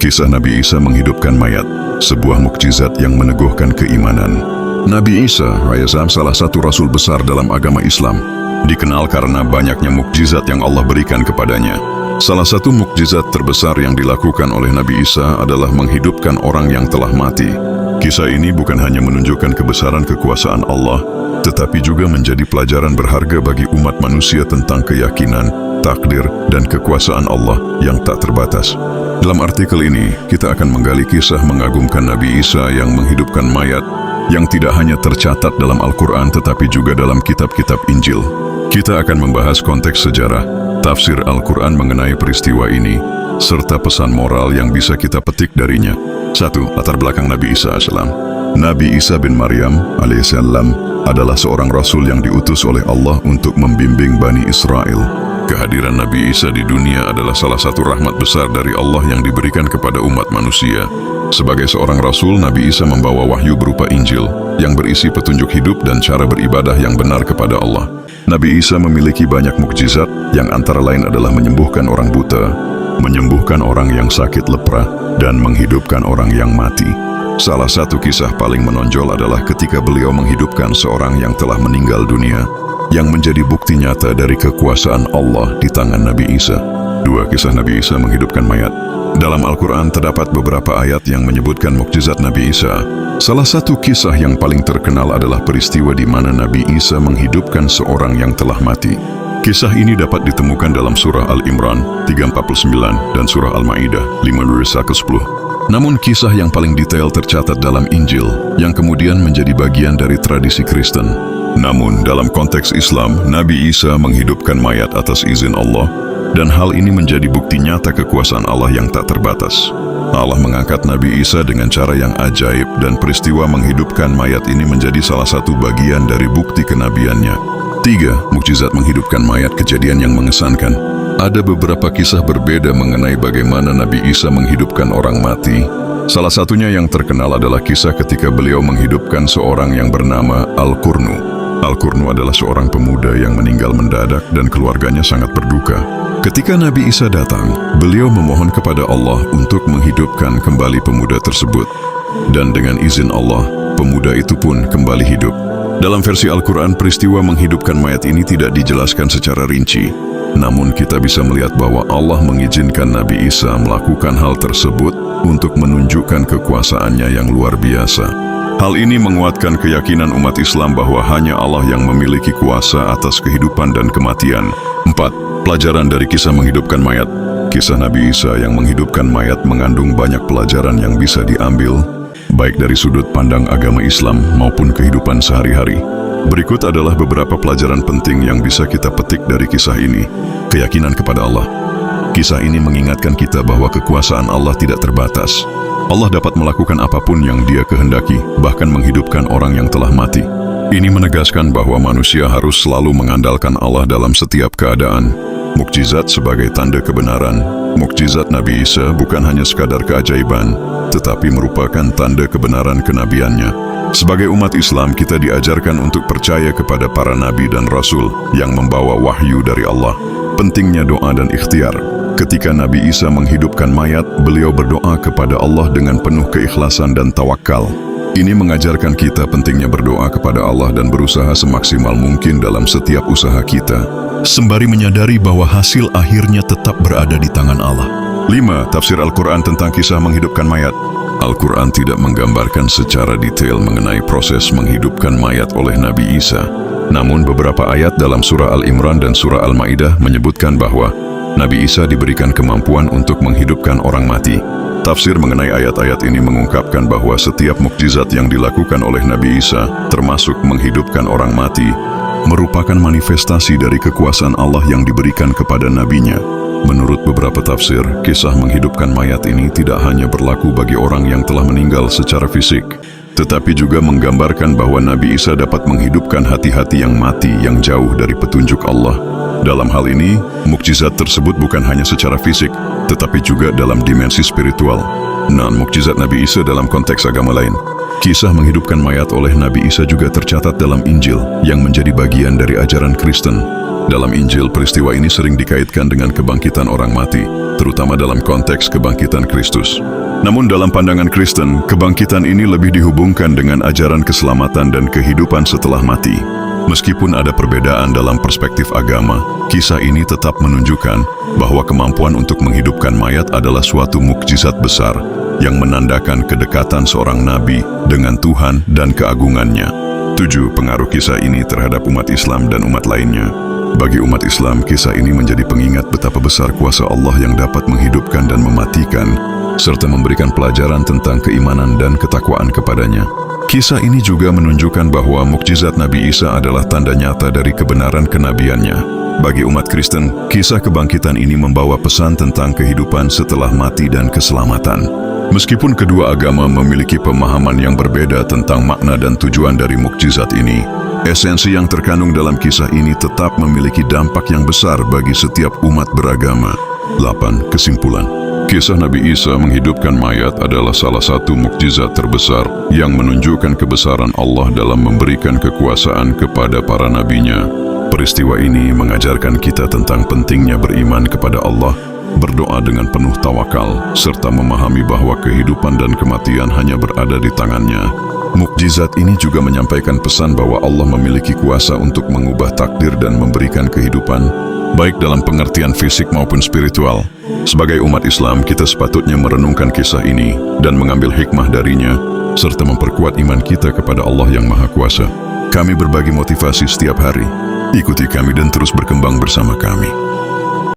Kisah Nabi Isa menghidupkan mayat, sebuah mukjizat yang meneguhkan keimanan. Nabi Isa AS salah satu rasul besar dalam agama Islam, dikenal karena banyaknya mukjizat yang Allah berikan kepadanya. Salah satu mukjizat terbesar yang dilakukan oleh Nabi Isa adalah menghidupkan orang yang telah mati. Kisah ini bukan hanya menunjukkan kebesaran kekuasaan Allah, tetapi juga menjadi pelajaran berharga bagi umat manusia tentang keyakinan, takdir, dan kekuasaan Allah yang tak terbatas. Dalam artikel ini, kita akan menggali kisah mengagumkan Nabi Isa yang menghidupkan mayat, yang tidak hanya tercatat dalam Al-Quran tetapi juga dalam kitab-kitab Injil. Kita akan membahas konteks sejarah, tafsir Al-Quran mengenai peristiwa ini, serta pesan moral yang bisa kita petik darinya. 1. Latar belakang Nabi Isa AS. Nabi Isa bin Maryam AS adalah seorang rasul yang diutus oleh Allah untuk membimbing Bani Israel. Kehadiran Nabi Isa di dunia adalah salah satu rahmat besar dari Allah yang diberikan kepada umat manusia. Sebagai seorang rasul, Nabi Isa membawa wahyu berupa Injil yang berisi petunjuk hidup dan cara beribadah yang benar kepada Allah. Nabi Isa memiliki banyak mukjizat yang antara lain adalah menyembuhkan orang buta, menyembuhkan orang yang sakit lepra, dan menghidupkan orang yang mati. Salah satu kisah paling menonjol adalah ketika beliau menghidupkan seorang yang telah meninggal dunia, yang menjadi bukti nyata dari kekuasaan Allah di tangan Nabi Isa. 2. Kisah Nabi Isa menghidupkan mayat. Dalam Al-Quran terdapat beberapa ayat yang menyebutkan mukjizat Nabi Isa. Salah satu kisah yang paling terkenal adalah peristiwa di mana Nabi Isa menghidupkan seorang yang telah mati. Kisah ini dapat ditemukan dalam surah Al-Imran 349 dan surah Al-Ma'idah 5-10. Namun kisah yang paling detail tercatat dalam Injil, yang kemudian menjadi bagian dari tradisi Kristen. Namun dalam konteks Islam, Nabi Isa menghidupkan mayat atas izin Allah, dan hal ini menjadi bukti nyata kekuasaan Allah yang tak terbatas. Allah mengangkat Nabi Isa dengan cara yang ajaib, dan peristiwa menghidupkan mayat ini menjadi salah satu bagian dari bukti kenabiannya. 3. Mukjizat menghidupkan mayat, kejadian yang mengesankan. Ada beberapa kisah berbeda mengenai bagaimana Nabi Isa menghidupkan orang mati. Salah satunya yang terkenal adalah kisah ketika beliau menghidupkan seorang yang bernama Al-Qurnu. Al-Qurnu adalah seorang pemuda yang meninggal mendadak dan keluarganya sangat berduka. Ketika Nabi Isa datang, beliau memohon kepada Allah untuk menghidupkan kembali pemuda tersebut. Dan dengan izin Allah, pemuda itu pun kembali hidup. Dalam versi Al-Quran, peristiwa menghidupkan mayat ini tidak dijelaskan secara rinci. Namun kita bisa melihat bahwa Allah mengizinkan Nabi Isa melakukan hal tersebut untuk menunjukkan kekuasaannya yang luar biasa. Hal ini menguatkan keyakinan umat Islam bahwa hanya Allah yang memiliki kuasa atas kehidupan dan kematian. 4. Pelajaran dari kisah menghidupkan mayat. Kisah Nabi Isa yang menghidupkan mayat mengandung banyak pelajaran yang bisa diambil, baik dari sudut pandang agama Islam maupun kehidupan sehari-hari. Berikut adalah beberapa pelajaran penting yang bisa kita petik dari kisah ini. Keyakinan kepada Allah. Kisah ini mengingatkan kita bahwa kekuasaan Allah tidak terbatas. Allah dapat melakukan apapun yang Dia kehendaki, bahkan menghidupkan orang yang telah mati. Ini menegaskan bahwa manusia harus selalu mengandalkan Allah dalam setiap keadaan. Mukjizat sebagai tanda kebenaran. Mukjizat Nabi Isa bukan hanya sekadar keajaiban, tetapi merupakan tanda kebenaran kenabiannya. Sebagai umat Islam, kita diajarkan untuk percaya kepada para nabi dan rasul yang membawa wahyu dari Allah. Pentingnya doa dan ikhtiar. Ketika Nabi Isa menghidupkan mayat, beliau berdoa kepada Allah dengan penuh keikhlasan dan tawakal. Ini mengajarkan kita pentingnya berdoa kepada Allah dan berusaha semaksimal mungkin dalam setiap usaha kita, sembari menyadari bahwa hasil akhirnya tetap berada di tangan Allah. 5. Tafsir Al-Quran tentang kisah menghidupkan mayat. Al-Quran tidak menggambarkan secara detail mengenai proses menghidupkan mayat oleh Nabi Isa. Namun beberapa ayat dalam surah Al-Imran dan surah Al-Ma'idah menyebutkan bahwa Nabi Isa diberikan kemampuan untuk menghidupkan orang mati. Tafsir mengenai ayat-ayat ini mengungkapkan bahwa setiap mukjizat yang dilakukan oleh Nabi Isa, termasuk menghidupkan orang mati, merupakan manifestasi dari kekuasaan Allah yang diberikan kepada nabinya. Menurut beberapa tafsir, kisah menghidupkan mayat ini tidak hanya berlaku bagi orang yang telah meninggal secara fisik, tetapi juga menggambarkan bahwa Nabi Isa dapat menghidupkan hati-hati yang mati yang jauh dari petunjuk Allah. Dalam hal ini, mukjizat tersebut bukan hanya secara fisik, tetapi juga dalam dimensi spiritual. Mukjizat Nabi Isa dalam konteks agama lain. Kisah menghidupkan mayat oleh Nabi Isa juga tercatat dalam Injil yang menjadi bagian dari ajaran Kristen. Dalam Injil, peristiwa ini sering dikaitkan dengan kebangkitan orang mati, terutama dalam konteks kebangkitan Kristus. Namun dalam pandangan Kristen, kebangkitan ini lebih dihubungkan dengan ajaran keselamatan dan kehidupan setelah mati. Meskipun ada perbedaan dalam perspektif agama, kisah ini tetap menunjukkan bahwa kemampuan untuk menghidupkan mayat adalah suatu mukjizat besar yang menandakan kedekatan seorang nabi dengan Tuhan dan keagungannya. 7. Pengaruh kisah ini terhadap umat Islam dan umat lainnya. Bagi umat Islam, kisah ini menjadi pengingat betapa besar kuasa Allah yang dapat menghidupkan dan mematikan, serta memberikan pelajaran tentang keimanan dan ketakwaan kepadanya. Kisah ini juga menunjukkan bahwa mukjizat Nabi Isa adalah tanda nyata dari kebenaran kenabiannya. Bagi umat Kristen, kisah kebangkitan ini membawa pesan tentang kehidupan setelah mati dan keselamatan. Meskipun kedua agama memiliki pemahaman yang berbeda tentang makna dan tujuan dari mukjizat ini, esensi yang terkandung dalam kisah ini tetap memiliki dampak yang besar bagi setiap umat beragama. 8. Kesimpulan. Kisah Nabi Isa menghidupkan mayat adalah salah satu mukjizat terbesar yang menunjukkan kebesaran Allah dalam memberikan kekuasaan kepada para nabinya. Peristiwa ini mengajarkan kita tentang pentingnya beriman kepada Allah, berdoa dengan penuh tawakal, serta memahami bahwa kehidupan dan kematian hanya berada di tangannya. Mukjizat ini juga menyampaikan pesan bahwa Allah memiliki kuasa untuk mengubah takdir dan memberikan kehidupan, baik dalam pengertian fisik maupun spiritual. Sebagai umat Islam, kita sepatutnya merenungkan kisah ini dan mengambil hikmah darinya, serta memperkuat iman kita kepada Allah yang Maha Kuasa. Kami berbagi motivasi setiap hari. Ikuti kami dan terus berkembang bersama kami.